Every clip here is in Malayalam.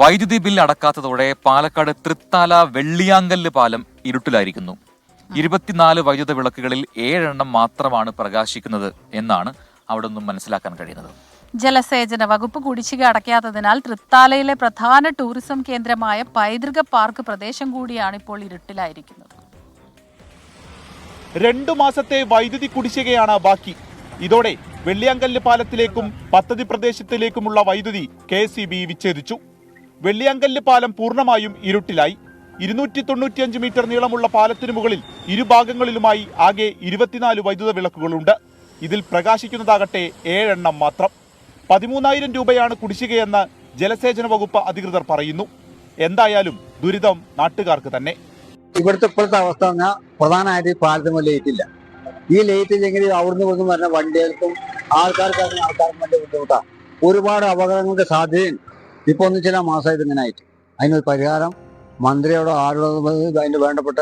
വൈദ്യുതി ബിൽ അടക്കാത്തതോടെ പാലക്കാട് തൃത്താല വെള്ളിയാങ്കല്ല് പാലം ഇരുട്ടിലായിരിക്കുന്നു. 24 വൈദ്യുത വിളക്കുകളിൽ 7 എണ്ണം മാത്രമാണ് പ്രകാശിക്കുന്നത് എന്നാണ് അവിടെ നിന്നും മനസ്സിലാക്കാൻ കഴിയുന്നത്. ജലസേചന വകുപ്പ് കുടിശ്ശിക അടയ്ക്കാത്തതിനാൽ തൃത്താലയിലെ പ്രധാന ടൂറിസം കേന്ദ്രമായ പൈതൃക പാർക്ക് പ്രദേശം കൂടിയാണ് ഇപ്പോൾ ഇരുട്ടിലായിരിക്കുന്നത്. 2 മാസത്തെ വൈദ്യുതി കുടിശ്ശികയാണ് ബാക്കി. ഇതോടെ വെള്ളിയാങ്കല്ല് പാലത്തിലേക്കും പദ്ധതി പ്രദേശത്തിലേക്കുമുള്ള വൈദ്യുതി KSEB വിച്ഛേദിച്ചു. വെള്ളിയാങ്കല്ല് പാലം പൂർണ്ണമായും ഇരുട്ടിലായി. 295 മീറ്റർ നീളമുള്ള പാലത്തിനു മുകളിൽ ഇരുഭാഗങ്ങളിലുമായി ആകെ 24 വൈദ്യുത വിളക്കുകളുണ്ട്. ഇതിൽ പ്രകാശിക്കുന്നതാകട്ടെ 7 എണ്ണം മാത്രം. 13,000 രൂപയാണ് കുടിശ്ശികയെന്ന് ജലസേചന വകുപ്പ് അധികൃതർ പറയുന്നു. എന്തായാലും ദുരിതം നാട്ടുകാർക്ക് തന്നെ. ഇവിടുത്തെ ഇപ്പോഴത്തെ അവസ്ഥ പറഞ്ഞാൽ പ്രധാനമായിട്ട് പാലത്തിന് ലൈറ്റ് ഇല്ല. ഈ ലൈറ്റ് ഇല്ലെങ്കിൽ അവിടുന്ന് ഇവിടുന്ന് വരുന്ന വണ്ടികൾക്കും ആൾക്കാർക്കും വലിയ ബുദ്ധിമുട്ടാണ്. ഒരുപാട് അപകടങ്ങൾക്ക് സാധ്യതയുണ്ട്. ഇപ്പോൾ ഒന്ന് ചില മാസമായിട്ട് ഇങ്ങനെ ആയിട്ട് അതിനൊരു പരിഹാരം മന്ത്രിയോടോ ആരോടോ അതിന് വേണ്ടപ്പെട്ട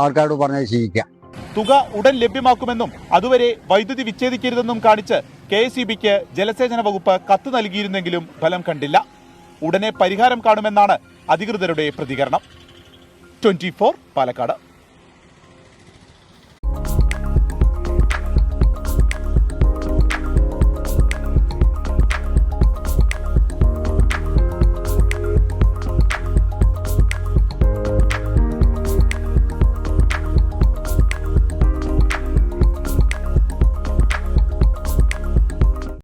ആൾക്കാരോട് പറഞ്ഞത് ചെയ്യിക്കാം. തുക ഉടൻ ലഭ്യമാക്കുമെന്നും അതുവരെ വൈദ്യുതി വിച്ഛേദിക്കരുതെന്നും കാണിച്ച് KSEBക്ക് ജലസേചന വകുപ്പ് കത്ത് നൽകിയിരുന്നെങ്കിലും ഫലം കണ്ടില്ല. ഉടനെ പരിഹാരം കാണുമെന്നാണ് അധികൃതരുടെ പ്രതികരണം. 24 പാലക്കാട്.